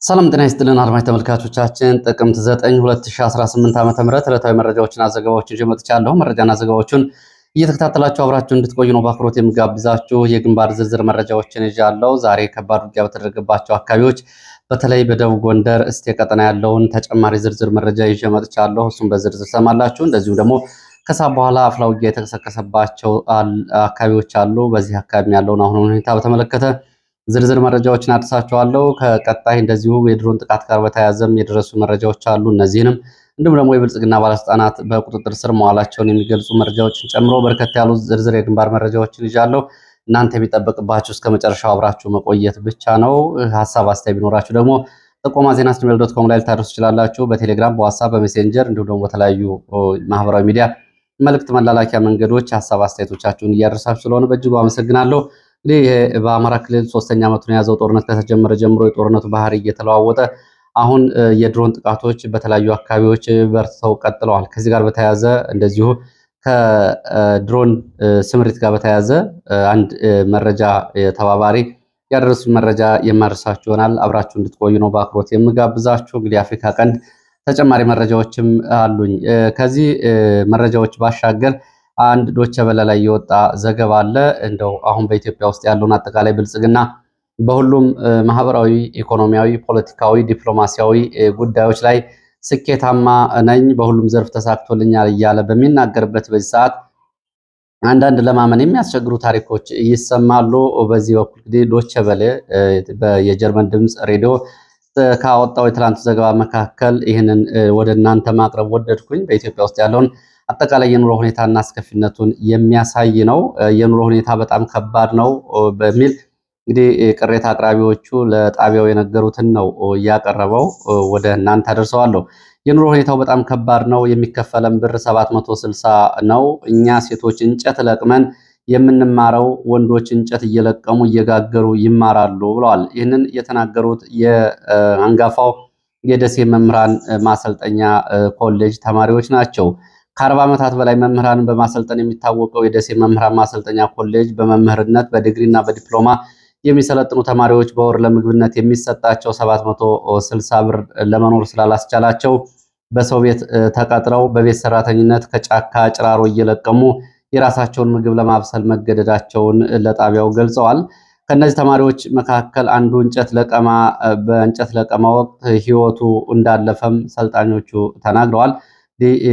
ሰላም ጤና ይስጥልን አድማጭ ተመልካቾቻችን፣ ጥቅምት 9 2018 ዓ.ም ዕለታዊ መረጃዎችና ዘገባዎችን ይዤ መጥቻለሁ። መረጃና ዘገባዎቹን እየተከታተላችሁ አብራችሁ እንድትቆዩ ነው በአክብሮት የምጋብዛችሁ። የግንባር ዝርዝር መረጃዎችን ይዣለሁ። ዛሬ ከባድ ውጊያ በተደረገባቸው አካባቢዎች በተለይ በደቡብ ጎንደር እስቴ ቀጠና ያለውን ተጨማሪ ዝርዝር መረጃ ይዤ መጥቻለሁ። እሱም በዝርዝር ሰማላችሁ። እንደዚሁም ደግሞ ከሰዓት በኋላ አፍላ ውጊያ የተቀሰቀሰባቸው አካባቢዎች አሉ። በዚህ አካባቢ ያለውን አሁን ሁኔታ በተመለከተ ዝርዝር መረጃዎችን አድርሳችኋለሁ። ከቀጣይ እንደዚሁ የድሮን ጥቃት ጋር በተያያዘም የደረሱ መረጃዎች አሉ። እነዚህንም እንዲሁም ደግሞ የብልጽግና ባለስልጣናት በቁጥጥር ስር መዋላቸውን የሚገልጹ መረጃዎችን ጨምሮ በርከት ያሉ ዝርዝር የግንባር መረጃዎችን ይዣለሁ። እናንተ የሚጠበቅባችሁ እስከ መጨረሻው አብራችሁ መቆየት ብቻ ነው። ሀሳብ አስተያየት ቢኖራችሁ ደግሞ ጥቆማ ዜና@gmail.com ላይ ልታደርሱ ትችላላችሁ። በቴሌግራም፣ በዋትስአፕ፣ በሜሴንጀር እንዲሁም ደግሞ በተለያዩ ማህበራዊ ሚዲያ መልእክት መላላኪያ መንገዶች ሀሳብ አስተያየቶቻችሁን እያደረሳችሁ ስለሆነ በእጅጉ አመሰግናለሁ። እንግዲህ በአማራ ክልል 3ኛ ዓመቱን የያዘው ጦርነት ከተጀመረ ጀምሮ የጦርነቱ ባህሪ እየተለዋወጠ አሁን የድሮን ጥቃቶች በተለያዩ አካባቢዎች በርትተው ቀጥለዋል። ከዚህ ጋር በተያያዘ እንደዚሁ ከድሮን ስምሪት ጋር በተያያዘ አንድ መረጃ ተባባሪ ያደረሱን መረጃ የማደርሳችሁ ይሆናል። አብራችሁ እንድትቆዩ ነው በአክብሮት የምጋብዛችሁ። እንግዲህ አፍሪካ ቀንድ ተጨማሪ መረጃዎችም አሉኝ። ከዚህ መረጃዎች ባሻገር አንድ ዶቸ በለ ላይ የወጣ ዘገባ አለ። እንደው አሁን በኢትዮጵያ ውስጥ ያለውን አጠቃላይ ብልጽግና በሁሉም ማህበራዊ፣ ኢኮኖሚያዊ፣ ፖለቲካዊ፣ ዲፕሎማሲያዊ ጉዳዮች ላይ ስኬታማ ነኝ፣ በሁሉም ዘርፍ ተሳክቶልኛል እያለ በሚናገርበት በዚህ ሰዓት አንዳንድ ለማመን የሚያስቸግሩ ታሪኮች ይሰማሉ። በዚህ በኩል እንግዲህ ዶቸ በለ የጀርመን ድምፅ ሬዲዮ ካወጣው የትላንቱ ዘገባ መካከል ይህንን ወደ እናንተ ማቅረብ ወደድኩኝ። በኢትዮጵያ ውስጥ ያለውን አጠቃላይ የኑሮ ሁኔታና አስከፊነቱን የሚያሳይ ነው። የኑሮ ሁኔታ በጣም ከባድ ነው በሚል እንግዲህ ቅሬታ አቅራቢዎቹ ለጣቢያው የነገሩትን ነው እያቀረበው ወደ እናንተ አደርሰዋለሁ። የኑሮ ሁኔታው በጣም ከባድ ነው። የሚከፈለን ብር 760 ነው። እኛ ሴቶች እንጨት ለቅመን የምንማረው፣ ወንዶች እንጨት እየለቀሙ እየጋገሩ ይማራሉ ብለዋል። ይህንን የተናገሩት የአንጋፋው የደሴ መምህራን ማሰልጠኛ ኮሌጅ ተማሪዎች ናቸው። ከ40 ዓመታት በላይ መምህራንን በማሰልጠን የሚታወቀው የደሴ መምህራን ማሰልጠኛ ኮሌጅ በመምህርነት በዲግሪና በዲፕሎማ የሚሰለጥኑ ተማሪዎች በወር ለምግብነት የሚሰጣቸው 760 ብር ለመኖር ስላላስቻላቸው በሰው ቤት ተቀጥረው በቤት ሰራተኝነት ከጫካ ጭራሮ እየለቀሙ የራሳቸውን ምግብ ለማብሰል መገደዳቸውን ለጣቢያው ገልጸዋል። ከነዚህ ተማሪዎች መካከል አንዱ በእንጨት ለቀማ ወቅት ህይወቱ እንዳለፈም ሰልጣኞቹ ተናግረዋል።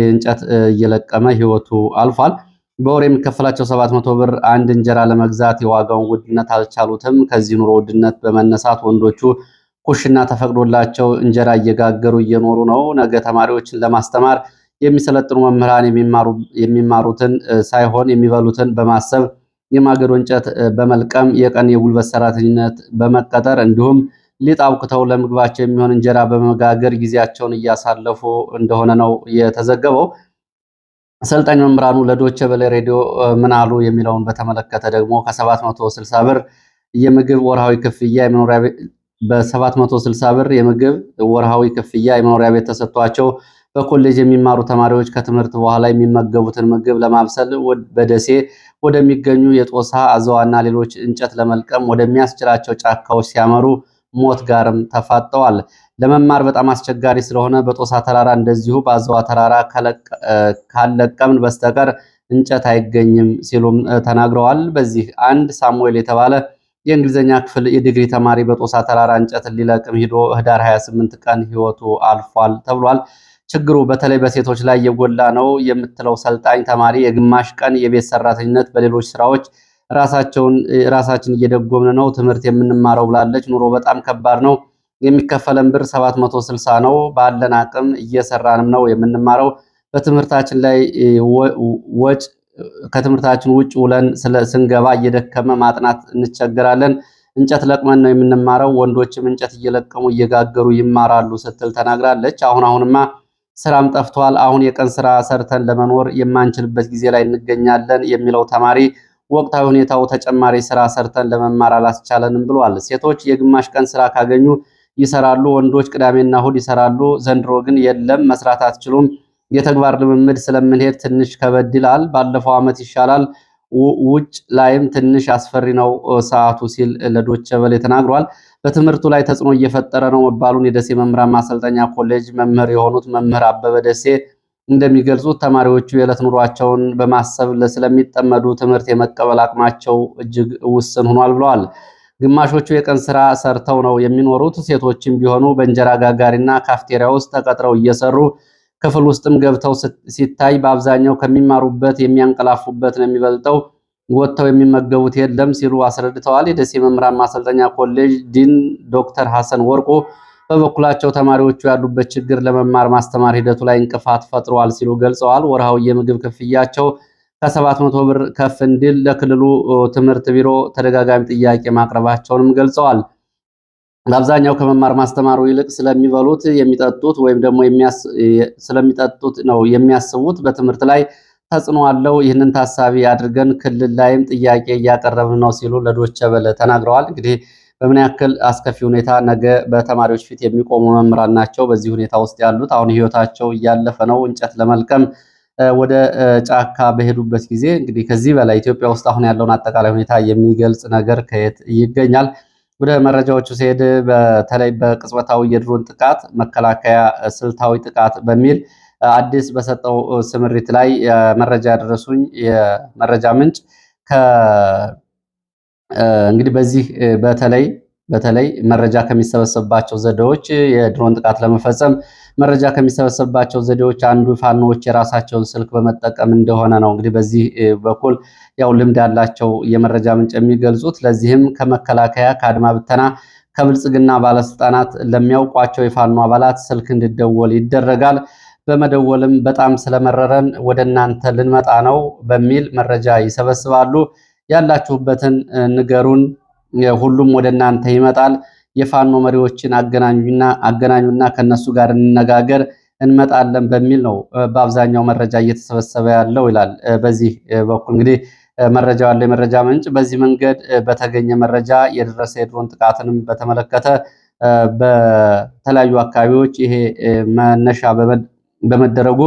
እንጨት እየለቀመ ህይወቱ አልፏል። በወር የሚከፈላቸው 700 ብር አንድ እንጀራ ለመግዛት የዋጋውን ውድነት አልቻሉትም። ከዚህ ኑሮ ውድነት በመነሳት ወንዶቹ ኩሽና ተፈቅዶላቸው እንጀራ እየጋገሩ እየኖሩ ነው። ነገ ተማሪዎችን ለማስተማር የሚሰለጥኑ መምህራን የሚማሩትን ሳይሆን የሚበሉትን በማሰብ የማገዶ እንጨት በመልቀም የቀን የጉልበት ሰራተኝነት በመቀጠር እንዲሁም ሊጥ አቡክተው ለምግባቸው የሚሆን እንጀራ በመጋገር ጊዜያቸውን እያሳለፉ እንደሆነ ነው የተዘገበው። ሰልጣኝ መምህራኑ ለዶቸ በለ ሬዲዮ ምን አሉ የሚለውን በተመለከተ ደግሞ ከ760 ብር የምግብ ወርሃዊ ክፍያ የመኖሪያ ቤት በ760 ብር የምግብ ወርሃዊ ክፍያ የመኖሪያ ቤት ተሰጥቷቸው በኮሌጅ የሚማሩ ተማሪዎች ከትምህርት በኋላ የሚመገቡትን ምግብ ለማብሰል በደሴ ወደሚገኙ የጦሳ አዘዋና ሌሎች እንጨት ለመልቀም ወደሚያስችላቸው ጫካዎች ሲያመሩ ሞት ጋርም ተፋጠዋል። ለመማር በጣም አስቸጋሪ ስለሆነ በጦሳ ተራራ እንደዚሁ በአዘዋ ተራራ ካለቀምን በስተቀር እንጨት አይገኝም ሲሉም ተናግረዋል። በዚህ አንድ ሳሙኤል የተባለ የእንግሊዝኛ ክፍል የዲግሪ ተማሪ በጦሳ ተራራ እንጨት ሊለቅም ሂዶ ህዳር 28 ቀን ህይወቱ አልፏል ተብሏል። ችግሩ በተለይ በሴቶች ላይ የጎላ ነው የምትለው ሰልጣኝ ተማሪ የግማሽ ቀን የቤት ሰራተኝነት በሌሎች ስራዎች ራሳችን እየደጎምን ነው ትምህርት የምንማረው ብላለች። ኑሮ በጣም ከባድ ነው። የሚከፈለን ብር 760 ነው። ባለን አቅም እየሰራንም ነው የምንማረው። በትምህርታችን ላይ ከትምህርታችን ውጭ ውለን ስንገባ እየደከመ ማጥናት እንቸገራለን። እንጨት ለቅመን ነው የምንማረው። ወንዶችም እንጨት እየለቀሙ እየጋገሩ ይማራሉ ስትል ተናግራለች። አሁንማ ስራም ጠፍቷል። አሁን የቀን ስራ ሰርተን ለመኖር የማንችልበት ጊዜ ላይ እንገኛለን የሚለው ተማሪ ወቅታዊ ሁኔታው ተጨማሪ ስራ ሰርተን ለመማር አላስቻለንም ብሏል። ሴቶች የግማሽ ቀን ስራ ካገኙ ይሰራሉ፣ ወንዶች ቅዳሜና እሁድ ይሰራሉ። ዘንድሮ ግን የለም፣ መስራት አትችሉም። የተግባር ልምምድ ስለምንሄድ ትንሽ ከበድ ይላል። ባለፈው ዓመት ይሻላል። ውጭ ላይም ትንሽ አስፈሪ ነው ሰዓቱ ሲል ለዶቼ ቬለ ተናግሯል። በትምህርቱ ላይ ተጽዕኖ እየፈጠረ ነው መባሉን የደሴ መምህራን ማሰልጠኛ ኮሌጅ መምህር የሆኑት መምህር አበበ ደሴ እንደሚገልጹት ተማሪዎቹ የዕለት ኑሯቸውን በማሰብ ስለሚጠመዱ ትምህርት የመቀበል አቅማቸው እጅግ ውስን ሆኗል ብለዋል። ግማሾቹ የቀን ስራ ሰርተው ነው የሚኖሩት። ሴቶችም ቢሆኑ በእንጀራ ጋጋሪና ካፍቴሪያ ውስጥ ተቀጥረው እየሰሩ ክፍል ውስጥም ገብተው ሲታይ በአብዛኛው ከሚማሩበት የሚያንቀላፉበት ነው የሚበልጠው። ወጥተው የሚመገቡት የለም ሲሉ አስረድተዋል። የደሴ መምህራን ማሰልጠኛ ኮሌጅ ዲን ዶክተር ሐሰን ወርቁ በበኩላቸው ተማሪዎቹ ያሉበት ችግር ለመማር ማስተማር ሂደቱ ላይ እንቅፋት ፈጥሯል ሲሉ ገልጸዋል። ወርሃዊ የምግብ ክፍያቸው ከ700 ብር ከፍ እንዲል ለክልሉ ትምህርት ቢሮ ተደጋጋሚ ጥያቄ ማቅረባቸውንም ገልጸዋል። በአብዛኛው ከመማር ማስተማሩ ይልቅ ስለሚበሉት የሚጠጡት ወይም ደግሞ ስለሚጠጡት ነው የሚያስቡት። በትምህርት ላይ ተጽዕኖ አለው። ይህንን ታሳቢ አድርገን ክልል ላይም ጥያቄ እያቀረብን ነው ሲሉ ለዶቼ ቬለ ተናግረዋል። እንግዲህ በምን ያክል አስከፊ ሁኔታ ነገ በተማሪዎች ፊት የሚቆሙ መምህራን ናቸው በዚህ ሁኔታ ውስጥ ያሉት። አሁን ህይወታቸው እያለፈ ነው። እንጨት ለመልቀም ወደ ጫካ በሄዱበት ጊዜ እንግዲህ ከዚህ በላይ ኢትዮጵያ ውስጥ አሁን ያለውን አጠቃላይ ሁኔታ የሚገልጽ ነገር ከየት ይገኛል? ወደ መረጃዎቹ ሲሄድ በተለይ በቅጽበታዊ የድሮን ጥቃት መከላከያ ስልታዊ ጥቃት በሚል አዲስ በሰጠው ስምሪት ላይ መረጃ ያደረሱኝ የመረጃ ምንጭ እንግዲህ በዚህ በተለይ መረጃ ከሚሰበሰብባቸው ዘዴዎች የድሮን ጥቃት ለመፈጸም መረጃ ከሚሰበሰብባቸው ዘዴዎች አንዱ ፋኖዎች የራሳቸውን ስልክ በመጠቀም እንደሆነ ነው። እንግዲህ በዚህ በኩል ያው ልምድ ያላቸው የመረጃ ምንጭ የሚገልጹት ለዚህም ከመከላከያ ከአድማ ብተና ከብልጽግና ባለስልጣናት ለሚያውቋቸው የፋኖ አባላት ስልክ እንዲደወል ይደረጋል። በመደወልም በጣም ስለመረረን ወደ እናንተ ልንመጣ ነው በሚል መረጃ ይሰበስባሉ። ያላችሁበትን ንገሩን፣ ሁሉም ወደ እናንተ ይመጣል። የፋኖ መሪዎችን አገናኙና ከነሱ ጋር እንነጋገር፣ እንመጣለን በሚል ነው በአብዛኛው መረጃ እየተሰበሰበ ያለው ይላል። በዚህ በኩል እንግዲህ መረጃው ያለው የመረጃ ምንጭ በዚህ መንገድ በተገኘ መረጃ የደረሰ የድሮን ጥቃትንም በተመለከተ በተለያዩ አካባቢዎች ይሄ መነሻ በመደረጉ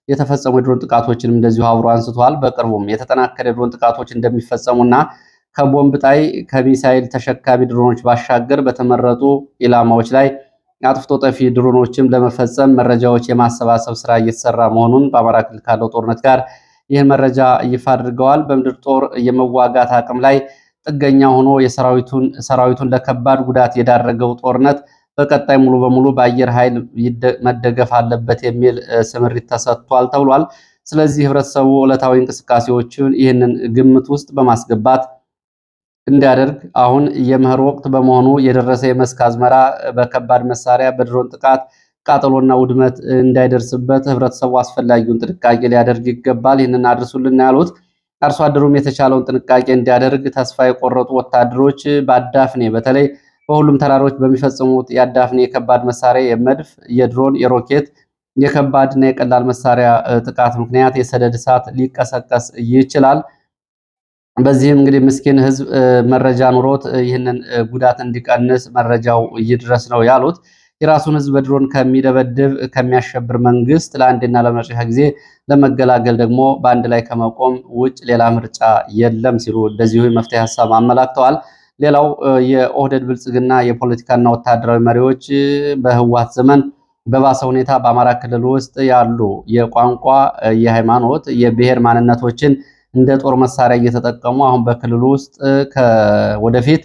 የተፈጸሙ የድሮን ጥቃቶችንም እንደዚሁ አብሮ አንስቷል። በቅርቡም የተጠናከረ የድሮን ጥቃቶች እንደሚፈጸሙና ከቦምብ ጣይ ከሚሳይል ተሸካሚ ድሮኖች ባሻገር በተመረጡ ኢላማዎች ላይ አጥፍቶ ጠፊ ድሮኖችም ለመፈጸም መረጃዎች የማሰባሰብ ስራ እየተሰራ መሆኑን በአማራ ክልል ካለው ጦርነት ጋር ይህን መረጃ ይፋ አድርገዋል። በምድር ጦር የመዋጋት አቅም ላይ ጥገኛ ሆኖ ሰራዊቱን ለከባድ ጉዳት የዳረገው ጦርነት በቀጣይ ሙሉ በሙሉ በአየር ኃይል መደገፍ አለበት የሚል ስምሪት ተሰጥቷል ተብሏል። ስለዚህ ህብረተሰቡ ዕለታዊ እንቅስቃሴዎችን ይህንን ግምት ውስጥ በማስገባት እንዲያደርግ አሁን የመኸር ወቅት በመሆኑ የደረሰ የመስክ አዝመራ በከባድ መሳሪያ በድሮን ጥቃት ቃጠሎና ውድመት እንዳይደርስበት ህብረተሰቡ አስፈላጊውን ጥንቃቄ ሊያደርግ ይገባል። ይህንን አድርሱልና ያሉት አርሶ አደሩም የተቻለውን ጥንቃቄ እንዲያደርግ ተስፋ የቆረጡ ወታደሮች በአዳፍኔ በተለይ በሁሉም ተራሮች በሚፈጽሙት የአዳፍኔ የከባድ መሳሪያ የመድፍ፣ የድሮን፣ የሮኬት፣ የከባድና የቀላል መሳሪያ ጥቃት ምክንያት የሰደድ እሳት ሊቀሰቀስ ይችላል። በዚህም እንግዲህ ምስኪን ህዝብ መረጃ ኑሮት ይህንን ጉዳት እንዲቀንስ መረጃው ይድረስ ነው ያሉት። የራሱን ህዝብ በድሮን ከሚደበድብ ከሚያሸብር መንግስት ለአንድና ለመጨረሻ ጊዜ ለመገላገል ደግሞ በአንድ ላይ ከመቆም ውጭ ሌላ ምርጫ የለም ሲሉ እንደዚሁ የመፍትሄ ሀሳብ አመላክተዋል። ሌላው የኦህደድ ብልጽግና የፖለቲካና ወታደራዊ መሪዎች በህወሓት ዘመን በባሰ ሁኔታ በአማራ ክልል ውስጥ ያሉ የቋንቋ፣ የሃይማኖት፣ የብሔር ማንነቶችን እንደ ጦር መሳሪያ እየተጠቀሙ አሁን በክልሉ ውስጥ ወደፊት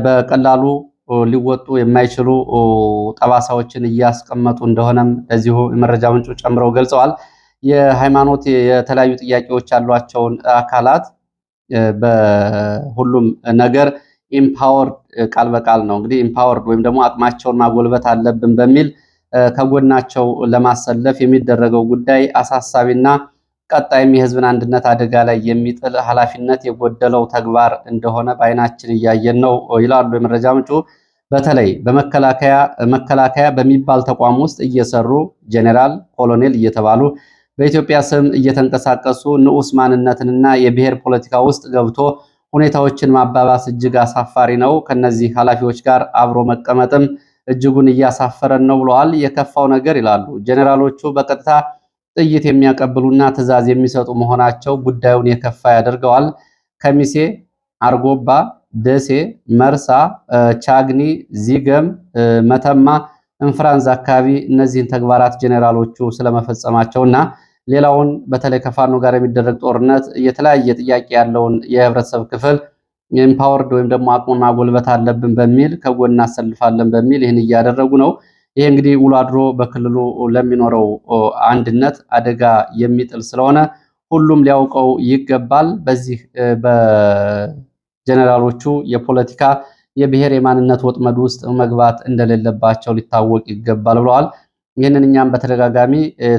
በቀላሉ ሊወጡ የማይችሉ ጠባሳዎችን እያስቀመጡ እንደሆነም ለዚሁ የመረጃ ምንጩ ጨምረው ገልጸዋል። የሃይማኖት የተለያዩ ጥያቄዎች ያሏቸውን አካላት በሁሉም ነገር ኢምፓወርድ ቃል በቃል ነው እንግዲህ ኢምፓወርድ ወይም ደግሞ አቅማቸውን ማጎልበት አለብን በሚል ከጎናቸው ለማሰለፍ የሚደረገው ጉዳይ አሳሳቢና ቀጣይም የህዝብን አንድነት አደጋ ላይ የሚጥል ኃላፊነት የጎደለው ተግባር እንደሆነ በአይናችን እያየን ነው ይላሉ የመረጃ ምንጩ። በተለይ መከላከያ በሚባል ተቋም ውስጥ እየሰሩ ጄኔራል፣ ኮሎኔል እየተባሉ በኢትዮጵያ ስም እየተንቀሳቀሱ ንዑስ ማንነትንና የብሔር ፖለቲካ ውስጥ ገብቶ ሁኔታዎችን ማባባስ እጅግ አሳፋሪ ነው። ከነዚህ ኃላፊዎች ጋር አብሮ መቀመጥም እጅጉን እያሳፈረን ነው ብለዋል። የከፋው ነገር ይላሉ ጄኔራሎቹ በቀጥታ ጥይት የሚያቀብሉና ትዕዛዝ የሚሰጡ መሆናቸው ጉዳዩን የከፋ ያደርገዋል። ከሚሴ፣ አርጎባ፣ ደሴ፣ መርሳ፣ ቻግኒ፣ ዚገም፣ መተማ፣ እንፍራንዝ አካባቢ እነዚህን ተግባራት ጄኔራሎቹ ስለመፈጸማቸውና ሌላውን በተለይ ከፋኖ ጋር የሚደረግ ጦርነት የተለያየ ጥያቄ ያለውን የህብረተሰብ ክፍል ኤምፓወርድ ወይም ደግሞ አቅሙን ማጎልበት አለብን በሚል ከጎን እናሰልፋለን በሚል ይህን እያደረጉ ነው። ይሄ እንግዲህ ውሎ አድሮ በክልሉ ለሚኖረው አንድነት አደጋ የሚጥል ስለሆነ ሁሉም ሊያውቀው ይገባል። በዚህ በጀነራሎቹ የፖለቲካ የብሔር የማንነት ወጥመድ ውስጥ መግባት እንደሌለባቸው ሊታወቅ ይገባል ብለዋል። ይህንን እኛም በተደጋጋሚ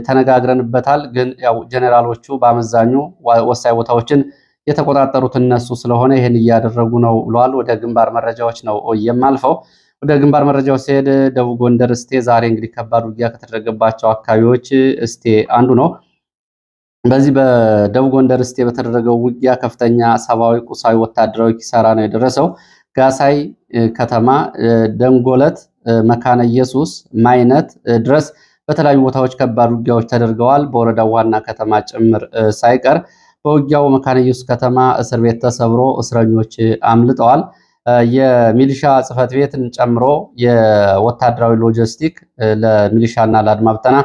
ተነጋግረንበታል። ግን ያው ጀነራሎቹ በአመዛኙ ወሳኝ ቦታዎችን የተቆጣጠሩት እነሱ ስለሆነ ይህን እያደረጉ ነው ብለዋል። ወደ ግንባር መረጃዎች ነው የማልፈው። ወደ ግንባር መረጃዎች ሲሄድ ደቡብ ጎንደር እስቴ ዛሬ እንግዲህ ከባድ ውጊያ ከተደረገባቸው አካባቢዎች እስቴ አንዱ ነው። በዚህ በደቡብ ጎንደር እስቴ በተደረገው ውጊያ ከፍተኛ ሰብአዊ፣ ቁሳዊ፣ ወታደራዊ ኪሳራ ነው የደረሰው። ጋሳይ ከተማ፣ ደንጎለት፣ መካነ ኢየሱስ፣ ማይነት ድረስ በተለያዩ ቦታዎች ከባድ ውጊያዎች ተደርገዋል። በወረዳው ዋና ከተማ ጭምር ሳይቀር በውጊያው መካነ ኢየሱስ ከተማ እስር ቤት ተሰብሮ እስረኞች አምልጠዋል። የሚሊሻ ጽሕፈት ቤትን ጨምሮ የወታደራዊ ሎጂስቲክ ለሚሊሻና ለአድማ ብተና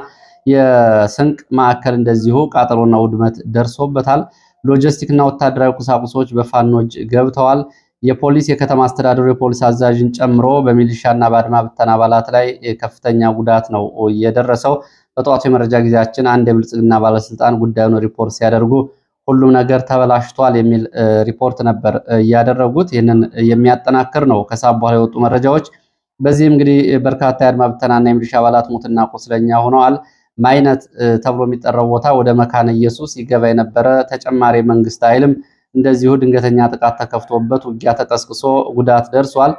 የስንቅ ማዕከል እንደዚሁ ቃጠሎና ውድመት ደርሶበታል። ሎጂስቲክና ወታደራዊ ቁሳቁሶች በፋኖች ገብተዋል። የፖሊስ የከተማ አስተዳደሩ የፖሊስ አዛዥን ጨምሮ በሚሊሻና በአድማ ብተና አባላት ላይ ከፍተኛ ጉዳት ነው የደረሰው። በጠዋቱ የመረጃ ጊዜያችን አንድ የብልጽግና ባለስልጣን ጉዳዩን ሪፖርት ሲያደርጉ ሁሉም ነገር ተበላሽቷል የሚል ሪፖርት ነበር እያደረጉት። ይህንን የሚያጠናክር ነው ከሰዓት በኋላ የወጡ መረጃዎች። በዚህም እንግዲህ በርካታ የአድማ ብተናና የሚሊሻ አባላት ሙትና ቁስለኛ ሆነዋል። ማይነት ተብሎ የሚጠራው ቦታ ወደ መካነ ኢየሱስ ይገባ የነበረ ተጨማሪ መንግስት ኃይልም እንደዚሁ ድንገተኛ ጥቃት ተከፍቶበት ውጊያ ተቀስቅሶ ጉዳት ደርሷል።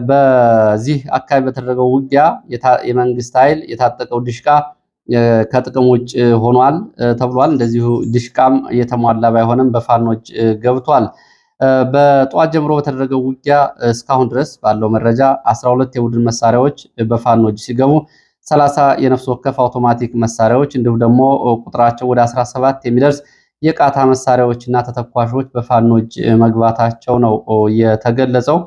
በዚህ አካባቢ በተደረገው ውጊያ የመንግስት ኃይል የታጠቀው ድሽቃ ከጥቅም ውጭ ሆኗል ተብሏል። እንደዚሁ ድሽቃም የተሟላ ባይሆንም በፋኖች ገብቷል። በጠዋት ጀምሮ በተደረገው ውጊያ እስካሁን ድረስ ባለው መረጃ 12 የቡድን መሳሪያዎች በፋኖች ሲገቡ 30 የነፍስ ወከፍ አውቶማቲክ መሳሪያዎች እንዲሁም ደግሞ ቁጥራቸው ወደ 17 የሚደርስ የቃታ መሳሪያዎች እና ተተኳሾች በፋኖች መግባታቸው ነው የተገለጸው።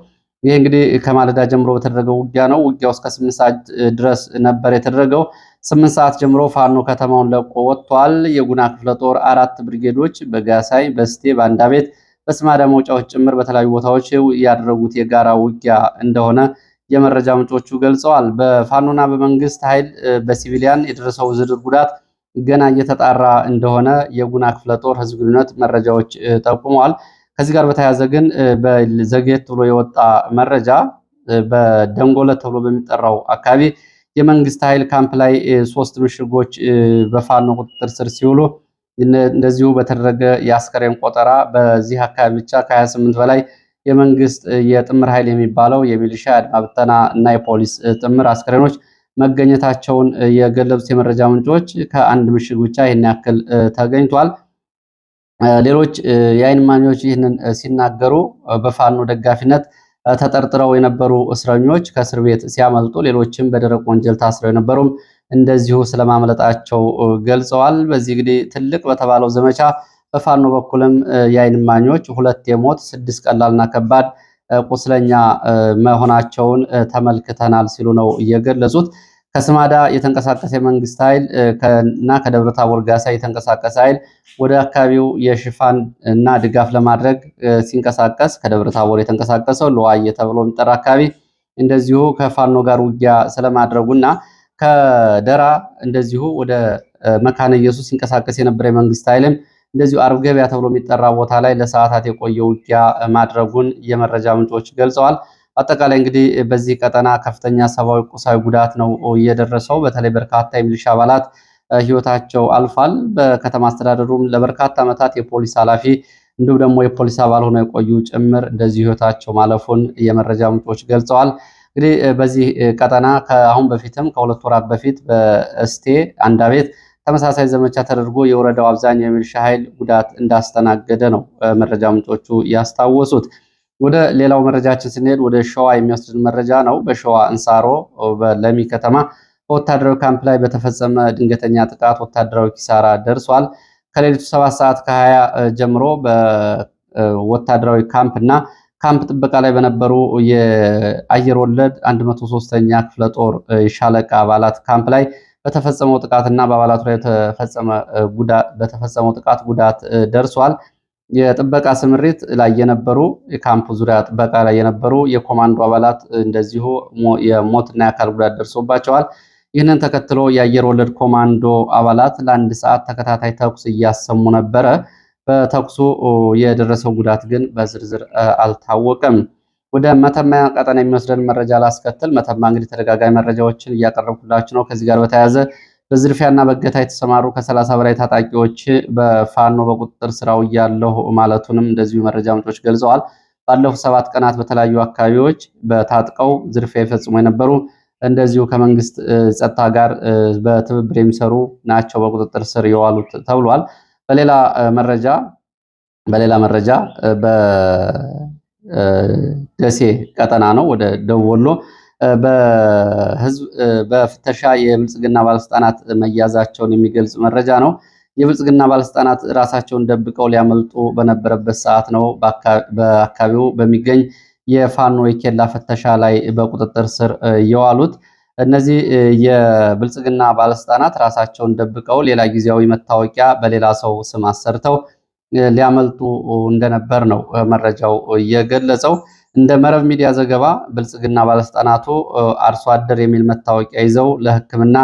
ይህ እንግዲህ ከማለዳ ጀምሮ በተደረገው ውጊያ ነው። ውጊያው እስከ 8 ሰዓት ድረስ ነበር የተደረገው። 8 ሰዓት ጀምሮ ፋኖ ከተማውን ለቆ ወጥቷል። የጉና ክፍለ ጦር 4 ብርጌዶች በጋሳይ፣ በስቴ፣ በአንዳቤት፣ በስማዳ መውጫዎች ጭምር በተለያዩ ቦታዎች ያደረጉት የጋራ ውጊያ እንደሆነ የመረጃ ምንጮቹ ገልጸዋል። በፋኖና በመንግስት ኃይል በሲቪሊያን የደረሰው ዝርዝር ጉዳት ገና እየተጣራ እንደሆነ የጉና ክፍለ ጦር ህዝብ ግንኙነት መረጃዎች ጠቁመዋል። ከዚህ ጋር በተያያዘ ግን ዘግየት ብሎ የወጣ መረጃ በደንጎለት ተብሎ በሚጠራው አካባቢ የመንግስት ኃይል ካምፕ ላይ 3 ምሽጎች በፋኖ ቁጥጥር ስር ሲውሉ እንደዚሁ በተደረገ የአስከሬን ቆጠራ በዚህ አካባቢ ብቻ ከ28 በላይ የመንግስት የጥምር ኃይል የሚባለው የሚሊሻ የአድማ ብተና እና የፖሊስ ጥምር አስከሬኖች መገኘታቸውን የገለጹት የመረጃ ምንጮች ከአንድ ምሽግ ብቻ ይህን ያክል ተገኝቷል። ሌሎች የዓይን እማኞች ይህንን ሲናገሩ በፋኖ ደጋፊነት ተጠርጥረው የነበሩ እስረኞች ከእስር ቤት ሲያመልጡ፣ ሌሎችም በደረቅ ወንጀል ታስረው የነበሩም እንደዚሁ ስለማምለጣቸው ገልጸዋል። በዚህ እንግዲህ ትልቅ በተባለው ዘመቻ በፋኖ በኩልም የዓይን እማኞች 2 የሞት 6 ቀላልና ከባድ ቁስለኛ መሆናቸውን ተመልክተናል ሲሉ ነው የገለጹት። ከስማዳ የተንቀሳቀሰ የመንግስት ኃይል እና ከደብረ ታቦር ጋሳ የተንቀሳቀሰ ኃይል ወደ አካባቢው የሽፋን እና ድጋፍ ለማድረግ ሲንቀሳቀስ ከደብረ ታቦር የተንቀሳቀሰው ለዋየ ተብሎ የሚጠራ አካባቢ እንደዚሁ ከፋኖ ጋር ውጊያ ስለማድረጉና ከደራ እንደዚሁ ወደ መካነ ኢየሱስ ሲንቀሳቀስ የነበረ የመንግስት ኃይልም እንደዚሁ አርብ ገበያ ተብሎ የሚጠራ ቦታ ላይ ለሰዓታት የቆየ ውጊያ ማድረጉን የመረጃ ምንጮች ገልጸዋል። አጠቃላይ እንግዲህ በዚህ ቀጠና ከፍተኛ ሰብአዊ፣ ቁሳዊ ጉዳት ነው እየደረሰው። በተለይ በርካታ የሚሊሻ አባላት ህይወታቸው አልፏል። በከተማ አስተዳደሩም ለበርካታ ዓመታት የፖሊስ ኃላፊ እንዲሁም ደግሞ የፖሊስ አባል ሆነው የቆዩ ጭምር እንደዚሁ ህይወታቸው ማለፉን የመረጃ ምንጮች ገልጸዋል። እንግዲህ በዚህ ቀጠና ከአሁን በፊትም ከ2 ወራት በፊት በእስቴ አንዳቤት ተመሳሳይ ዘመቻ ተደርጎ የወረዳው አብዛኛው የሚሊሻ ኃይል ጉዳት እንዳስተናገደ ነው መረጃ ምንጮቹ ያስታወሱት። ወደ ሌላው መረጃችን ስንሄድ ወደ ሸዋ የሚወስድን መረጃ ነው። በሸዋ እንሳሮ በለሚ ከተማ በወታደራዊ ካምፕ ላይ በተፈጸመ ድንገተኛ ጥቃት ወታደራዊ ኪሳራ ደርሷል። ከሌሊቱ 7 ሰዓት ከ20 ጀምሮ በወታደራዊ ካምፕ እና ካምፕ ጥበቃ ላይ በነበሩ የአየር ወለድ 103ኛ ክፍለ ጦር ሻለቃ አባላት ካምፕ ላይ በተፈጸመው ጥቃትና በአባላቱ ላይ በተፈጸመው ጥቃት ጉዳት ደርሷል። የጥበቃ ስምሪት ላይ የነበሩ የካምፕ ዙሪያ ጥበቃ ላይ የነበሩ የኮማንዶ አባላት እንደዚሁ የሞትና የአካል ጉዳት ደርሶባቸዋል። ይህንን ተከትሎ የአየር ወለድ ኮማንዶ አባላት ለአንድ ሰዓት ተከታታይ ተኩስ እያሰሙ ነበረ። በተኩሱ የደረሰው ጉዳት ግን በዝርዝር አልታወቀም። ወደ መተማ ቀጠና የሚወስደን መረጃ ላስከትል። መተማ እንግዲህ ተደጋጋሚ መረጃዎችን እያቀረብኩላችሁ ነው። ከዚህ ጋር በተያያዘ በዝርፊያና በእገታ የተሰማሩ ከ30 በላይ ታጣቂዎች በፋኖ በቁጥጥር ስር ውያለሁ ማለቱንም እንደዚሁ መረጃ ምንጮች ገልጸዋል። ባለፉት 7 ቀናት በተለያዩ አካባቢዎች በታጥቀው ዝርፊያ ይፈጽሙ የነበሩ እንደዚሁ ከመንግስት ጸጥታ ጋር በትብብር የሚሰሩ ናቸው በቁጥጥር ስር የዋሉት ተብሏል። በሌላ መረጃ በደሴ ቀጠና ነው ወደ ደቡብ ወሎ በፍተሻ የብልጽግና ባለስልጣናት መያዛቸውን የሚገልጽ መረጃ ነው። የብልጽግና ባለስልጣናት ራሳቸውን ደብቀው ሊያመልጡ በነበረበት ሰዓት ነው በአካባቢው በሚገኝ የፋኖ የኬላ ፍተሻ ላይ በቁጥጥር ስር የዋሉት። እነዚህ የብልጽግና ባለስልጣናት ራሳቸውን ደብቀው ሌላ ጊዜያዊ መታወቂያ በሌላ ሰው ስም አሰርተው ሊያመልጡ እንደነበር ነው መረጃው የገለጸው። እንደ መረብ ሚዲያ ዘገባ ብልጽግና ባለስልጣናቱ አርሶ አደር የሚል መታወቂያ ይዘው ለሕክምና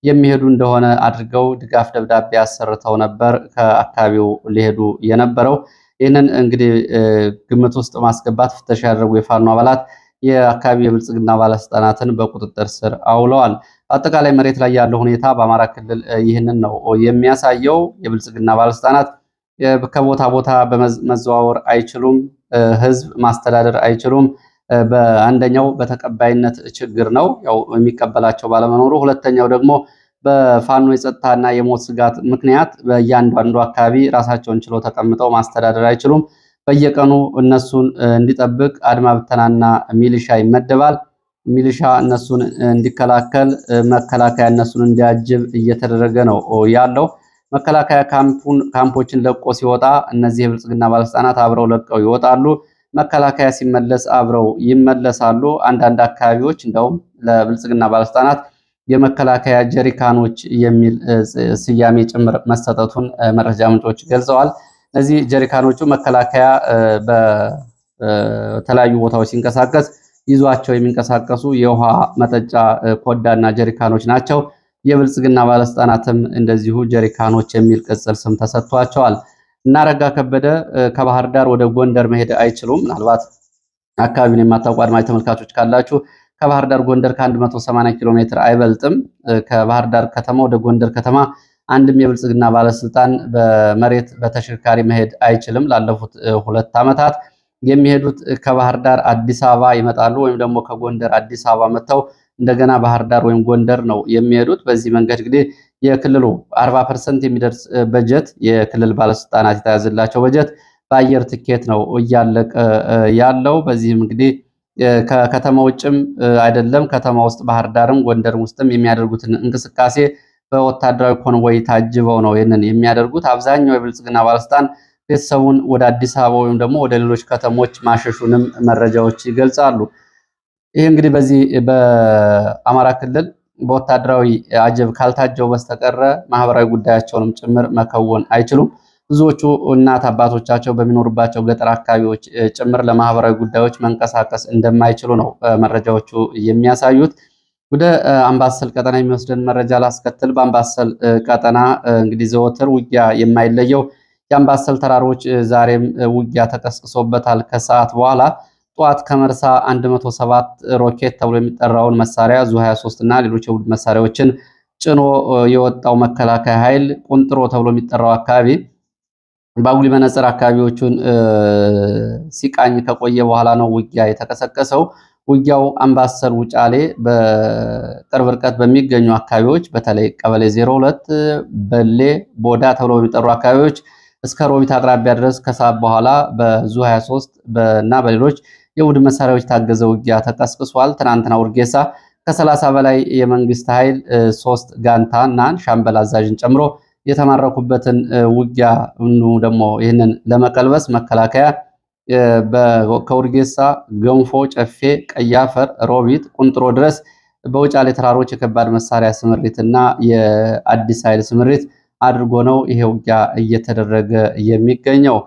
የሚሄዱ እንደሆነ አድርገው ድጋፍ ደብዳቤ አሰርተው ነበር ከአካባቢው ሊሄዱ የነበረው። ይህንን እንግዲህ ግምት ውስጥ ማስገባት ፍተሻ ያደረጉ የፋኖ አባላት የአካባቢ የብልጽግና ባለስልጣናትን በቁጥጥር ስር አውለዋል። አጠቃላይ መሬት ላይ ያለው ሁኔታ በአማራ ክልል ይህንን ነው የሚያሳየው። የብልጽግና ባለስልጣናት ከቦታ ቦታ መዘዋወር አይችሉም። ህዝብ ማስተዳደር አይችሉም። በአንደኛው በተቀባይነት ችግር ነው፣ ያው የሚቀበላቸው ባለመኖሩ። ሁለተኛው ደግሞ በፋኖ የጸጥታና የሞት ስጋት ምክንያት በእያንዳንዱ አካባቢ ራሳቸውን ችለው ተቀምጠው ማስተዳደር አይችሉም። በየቀኑ እነሱን እንዲጠብቅ አድማ ብተናና ሚሊሻ ይመደባል። ሚሊሻ እነሱን እንዲከላከል፣ መከላከያ እነሱን እንዲያጅብ እየተደረገ ነው ያለው። መከላከያ ካምፖችን ለቆ ሲወጣ እነዚህ የብልጽግና ባለስልጣናት አብረው ለቀው ይወጣሉ። መከላከያ ሲመለስ አብረው ይመለሳሉ። አንዳንድ አካባቢዎች እንደውም ለብልጽግና ባለስልጣናት የመከላከያ ጀሪካኖች የሚል ስያሜ ጭምር መሰጠቱን መረጃ ምንጮች ገልጸዋል። እነዚህ ጀሪካኖቹ መከላከያ በተለያዩ ቦታዎች ሲንቀሳቀስ ይዟቸው የሚንቀሳቀሱ የውሃ መጠጫ ኮዳና ጀሪካኖች ናቸው። የብልጽግና ባለስልጣናትም እንደዚሁ ጀሪካኖች የሚል ቅጽል ስም ተሰጥቷቸዋል። እናረጋ ከበደ ከባህር ዳር ወደ ጎንደር መሄድ አይችሉም። ምናልባት አካባቢውን የማታውቁ አድማጭ ተመልካቾች ካላችሁ ከባህር ዳር ጎንደር ከ180 ኪሎ ሜትር አይበልጥም። ከባህር ዳር ከተማ ወደ ጎንደር ከተማ አንድም የብልጽግና ባለስልጣን በመሬት በተሽከርካሪ መሄድ አይችልም። ላለፉት 2 ዓመታት የሚሄዱት ከባህር ዳር አዲስ አበባ ይመጣሉ፣ ወይም ደግሞ ከጎንደር አዲስ አበባ መጥተው እንደገና ባህር ዳር ወይም ጎንደር ነው የሚሄዱት። በዚህ መንገድ እንግዲህ የክልሉ 40% የሚደርስ በጀት የክልል ባለስልጣናት የተያዘላቸው በጀት በአየር ትኬት ነው እያለቀ ያለው። በዚህም እንግዲህ ከከተማ ውጭም አይደለም ከተማ ውስጥ ባህር ዳርም ጎንደርም ውስጥም የሚያደርጉትን እንቅስቃሴ በወታደራዊ ኮንቮይ ታጅበው ነው ይህንን የሚያደርጉት። አብዛኛው የብልጽግና ባለስልጣን ቤተሰቡን ወደ አዲስ አበባ ወይም ደግሞ ወደ ሌሎች ከተሞች ማሸሹንም መረጃዎች ይገልጻሉ። ይህ እንግዲህ በዚህ በአማራ ክልል በወታደራዊ አጀብ ካልታጀው በስተቀረ ማህበራዊ ጉዳያቸውንም ጭምር መከወን አይችሉም። ብዙዎቹ እናት አባቶቻቸው በሚኖሩባቸው ገጠር አካባቢዎች ጭምር ለማህበራዊ ጉዳዮች መንቀሳቀስ እንደማይችሉ ነው መረጃዎቹ የሚያሳዩት። ወደ አምባሰል ቀጠና የሚወስደን መረጃ ላስከትል። በአምባሰል ቀጠና እንግዲህ ዘወትር ውጊያ የማይለየው የአምባሰል ተራሮች ዛሬም ውጊያ ተቀስቅሶበታል። ከሰዓት በኋላ ጠዋት ከመርሳ 107 ሮኬት ተብሎ የሚጠራውን መሳሪያ ዙ23 እና ሌሎች የቡድን መሳሪያዎችን ጭኖ የወጣው መከላከያ ኃይል ቁንጥሮ ተብሎ የሚጠራው አካባቢ ባጉሊ መነጽር አካባቢዎቹን ሲቃኝ ከቆየ በኋላ ነው ውጊያ የተቀሰቀሰው። ውጊያው አምባሰል ውጫሌ በቅርብ ርቀት በሚገኙ አካባቢዎች በተለይ ቀበሌ 02 በሌ ቦዳ ተብሎ በሚጠሩ አካባቢዎች እስከ ሮቢት አቅራቢያ ድረስ ከሰዓት በኋላ በዙ 23 እና በሌሎች የቡድን መሳሪያዎች ታገዘ ውጊያ ተቀስቅሷል። ትናንትና ውርጌሳ ከ30 በላይ የመንግስት ኃይል 3 ጋንታ እና ሻምበል አዛዥን ጨምሮ የተማረኩበትን ውጊያ ደግሞ ይህንን ለመቀልበስ መከላከያ ከውርጌሳ፣ ገንፎ፣ ጨፌ፣ ቀያፈር፣ ሮቢት፣ ቁንጥሮ ድረስ በውጫሌ ተራሮች የከባድ መሳሪያ ስምሪት እና የአዲስ ኃይል ስምሪት አድርጎ ነው ይሄ ውጊያ እየተደረገ የሚገኘው።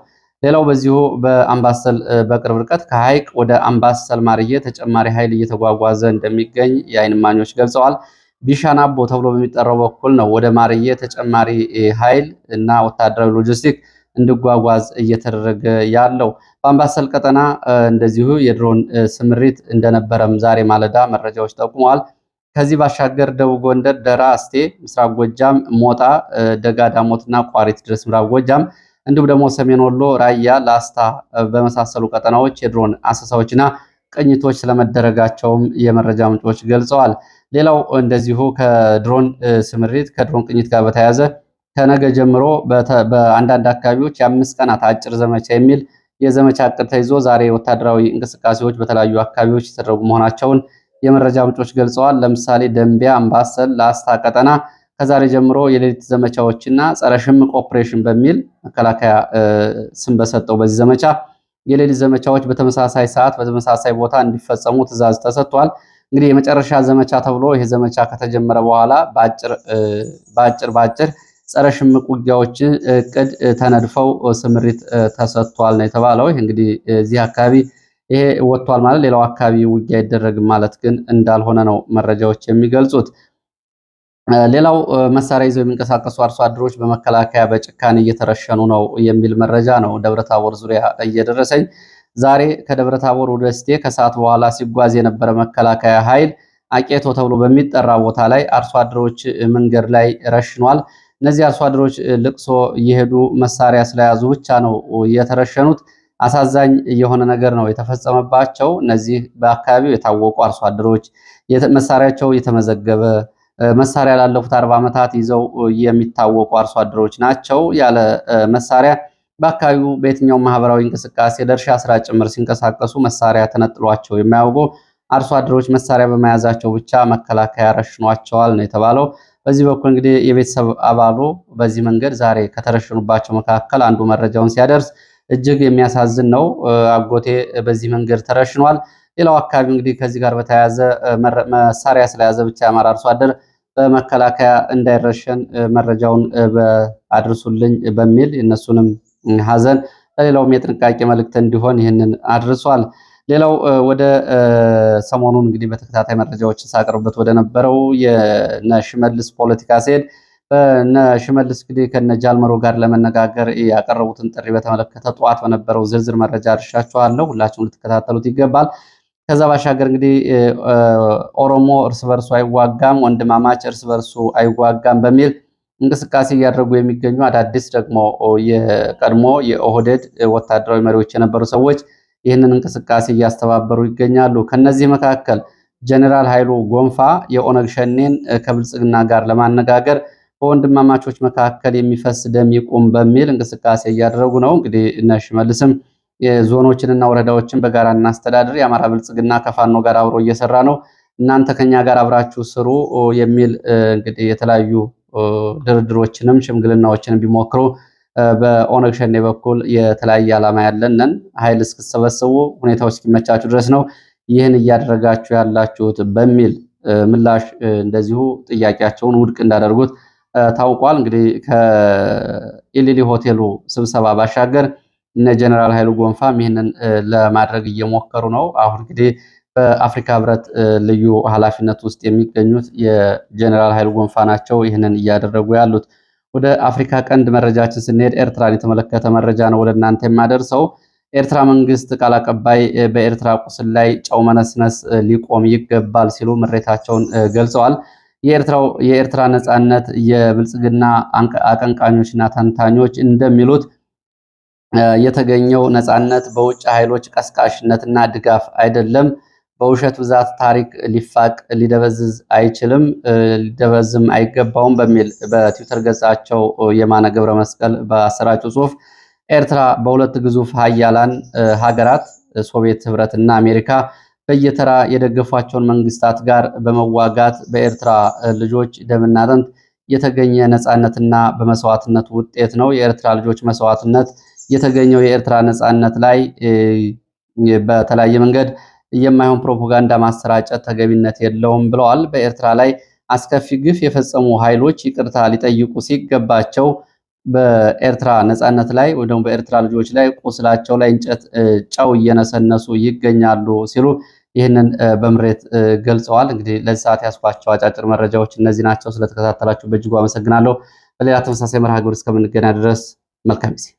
ሌላው በዚሁ በአምባሰል በቅርብ ርቀት ከሐይቅ ወደ አምባሰል ማርዬ ተጨማሪ ኃይል እየተጓጓዘ እንደሚገኝ የዓይን እማኞች ገልጸዋል። ቢሻናቦ ተብሎ በሚጠራው በኩል ነው ወደ ማርዬ ተጨማሪ ኃይል እና ወታደራዊ ሎጂስቲክ እንዲጓጓዝ እየተደረገ ያለው። በአምባሰል ቀጠና እንደዚሁ የድሮን ስምሪት እንደነበረም ዛሬ ማለዳ መረጃዎች ጠቁመዋል። ከዚህ ባሻገር ደቡብ ጎንደር፣ ደራ፣ እስቴ፣ ምስራቅ ጎጃም፣ ሞጣ፣ ደጋ ዳሞትና ቋሪት ድረስ ምዕራብ ጎጃም እንዲሁም ደግሞ ሰሜን ወሎ፣ ራያ፣ ላስታ በመሳሰሉ ቀጠናዎች የድሮን አሰሳዎችና ቅኝቶች ስለመደረጋቸውም የመረጃ ምንጮች ገልጸዋል። ሌላው እንደዚሁ ከድሮን ስምሪት ከድሮን ቅኝት ጋር በተያያዘ ከነገ ጀምሮ በአንዳንድ አካባቢዎች የ5 ቀናት አጭር ዘመቻ የሚል የዘመቻ እቅድ ተይዞ ዛሬ ወታደራዊ እንቅስቃሴዎች በተለያዩ አካባቢዎች የተደረጉ መሆናቸውን የመረጃ ምንጮች ገልጸዋል። ለምሳሌ ደንቢያ፣ አምባሰል፣ ላስታ ቀጠና ከዛሬ ጀምሮ የሌሊት ዘመቻዎችና ጸረ ሽምቅ ኦፕሬሽን በሚል መከላከያ ስም በሰጠው በዚህ ዘመቻ የሌሊት ዘመቻዎች በተመሳሳይ ሰዓት በተመሳሳይ ቦታ እንዲፈጸሙ ትዕዛዝ ተሰጥቷል። እንግዲህ የመጨረሻ ዘመቻ ተብሎ ይሄ ዘመቻ ከተጀመረ በኋላ በአጭር ጸረ ሽምቅ ውጊያዎች እቅድ ተነድፈው ስምሪት ተሰጥቷል ነው የተባለው። ይሄ እንግዲህ እዚህ አካባቢ ይሄ ወጥቷል ማለት ሌላው አካባቢ ውጊያ አይደረግም ማለት ግን እንዳልሆነ ነው መረጃዎች የሚገልጹት። ሌላው መሳሪያ ይዘው የሚንቀሳቀሱ አርሶ አደሮች በመከላከያ በጭካኔ እየተረሸኑ ነው የሚል መረጃ ነው ደብረታቦር ዙሪያ እየደረሰኝ። ዛሬ ከደብረታቦር ወደ እስቴ ከሰዓት በኋላ ሲጓዝ የነበረ መከላከያ ኃይል አቄቶ ተብሎ በሚጠራ ቦታ ላይ አርሶ አደሮች መንገድ ላይ ረሽኗል። እነዚህ አርሶ አደሮች ልቅሶ እየሄዱ መሳሪያ ስለያዙ ብቻ ነው የተረሸኑት። አሳዛኝ የሆነ ነገር ነው የተፈጸመባቸው። እነዚህ በአካባቢው የታወቁ አርሶ አደሮች መሳሪያቸው የተመዘገበ መሳሪያ ላለፉት 40 ዓመታት ይዘው የሚታወቁ አርሶ አደሮች ናቸው። ያለ መሳሪያ በአካባቢው በየትኛው ማህበራዊ እንቅስቃሴ ለእርሻ ስራ ጭምር ሲንቀሳቀሱ መሳሪያ ተነጥሏቸው የማያውቁ አርሶ አደሮች መሳሪያ በመያዛቸው ብቻ መከላከያ ረሽኗቸዋል ነው የተባለው። በዚህ በኩል እንግዲህ የቤተሰብ አባሉ በዚህ መንገድ ዛሬ ከተረሸኑባቸው መካከል አንዱ መረጃውን ሲያደርስ እጅግ የሚያሳዝን ነው። አጎቴ በዚህ መንገድ ተረሽኗል። ሌላው አካባቢ እንግዲህ ከዚህ ጋር በተያያዘ መሳሪያ ስለያዘ ብቻ የአማራ አርሶ አደር በመከላከያ እንዳይረሸን መረጃውን አድርሱልኝ በሚል የእነሱንም ሀዘን ለሌላውም የጥንቃቄ መልእክት እንዲሆን ይህንን አድርሷል። ሌላው ወደ ሰሞኑን እንግዲህ በተከታታይ መረጃዎችን ሳቀርብበት ወደ ነበረው የነሽመልስ ፖለቲካ ሲሄድ በነሽመልስ እንግዲህ ከነጃልመሮ ጋር ለመነጋገር ያቀረቡትን ጥሪ በተመለከተ ጠዋት በነበረው ዝርዝር መረጃ አድርሻችኋለሁ። ሁላችሁም ልትከታተሉት ይገባል። ከዛ ባሻገር እንግዲህ ኦሮሞ እርስ በርሱ አይዋጋም፣ ወንድማማች እርስ በርሱ አይዋጋም በሚል እንቅስቃሴ እያደረጉ የሚገኙ አዳዲስ ደግሞ የቀድሞ የኦህዴድ ወታደራዊ መሪዎች የነበሩ ሰዎች ይህንን እንቅስቃሴ እያስተባበሩ ይገኛሉ። ከነዚህ መካከል ጀኔራል ኃይሉ ጎንፋ የኦነግ ሸኔን ከብልጽግና ጋር ለማነጋገር በወንድማማቾች መካከል የሚፈስ ደም ይቁም በሚል እንቅስቃሴ እያደረጉ ነው። እንግዲህ እነ ሽመልስም የዞኖችንና ወረዳዎችን በጋራ እናስተዳድር፣ የአማራ ብልጽግና ከፋኖ ጋር አብሮ እየሰራ ነው፣ እናንተ ከኛ ጋር አብራችሁ ስሩ የሚል እንግዲህ የተለያዩ ድርድሮችንም ሽምግልናዎችንም ቢሞክሩ በኦነግ ሸኔ በኩል የተለያየ ዓላማ ያለንን ኃይል እስክሰበስቡ ሁኔታዎች እስኪመቻችሁ ድረስ ነው ይህን እያደረጋችሁ ያላችሁት በሚል ምላሽ እንደዚሁ ጥያቄያቸውን ውድቅ እንዳደርጉት ታውቋል። እንግዲህ ከኢሊሊ ሆቴሉ ስብሰባ ባሻገር እነ ጀነራል ኃይሉ ጎንፋም ይህንን ለማድረግ እየሞከሩ ነው። አሁን እንግዲህ በአፍሪካ ህብረት ልዩ ኃላፊነት ውስጥ የሚገኙት የጀነራል ኃይሉ ጎንፋ ናቸው ይህንን እያደረጉ ያሉት። ወደ አፍሪካ ቀንድ መረጃችን ስንሄድ ኤርትራን የተመለከተ መረጃ ነው ወደ እናንተ የማደርሰው። ኤርትራ መንግስት ቃል አቀባይ በኤርትራ ቁስል ላይ ጨው መነስነስ ሊቆም ይገባል ሲሉ ምሬታቸውን ገልጸዋል። የኤርትራ ነጻነት የብልጽግና አቀንቃኞችና ተንታኞች እንደሚሉት የተገኘው ነጻነት በውጭ ኃይሎች ቀስቃሽነትና ድጋፍ አይደለም። በውሸት ብዛት ታሪክ ሊፋቅ ሊደበዝዝ አይችልም፣ ሊደበዝም አይገባውም በሚል በትዊተር ገጻቸው የማነ ገብረ መስቀል በአሰራጩ ጽሁፍ ኤርትራ በሁለት ግዙፍ ሀያላን ሀገራት ሶቪየት ህብረትና አሜሪካ በየተራ የደገፏቸውን መንግስታት ጋር በመዋጋት በኤርትራ ልጆች ደምና አጥንት የተገኘ ነፃነትና በመስዋዕትነት ውጤት ነው። የኤርትራ ልጆች መስዋዕትነት የተገኘው የኤርትራ ነፃነት ላይ በተለያየ መንገድ የማይሆን ፕሮፓጋንዳ ማሰራጨት ተገቢነት የለውም ብለዋል። በኤርትራ ላይ አስከፊ ግፍ የፈጸሙ ኃይሎች ይቅርታ ሊጠይቁ ሲገባቸው በኤርትራ ነፃነት ላይ ወይ ደግሞ በኤርትራ ልጆች ላይ ቁስላቸው ላይ እንጨት ጨው እየነሰነሱ ይገኛሉ ሲሉ ይህንን በምሬት ገልጸዋል። እንግዲህ ለዚህ ሰዓት ያስኳቸው አጫጭር መረጃዎች እነዚህ ናቸው። ስለተከታተላችሁ በእጅጉ አመሰግናለሁ። በሌላ ተመሳሳይ መርሃ ግብር እስከምንገናኝ ድረስ መልካም ጊዜ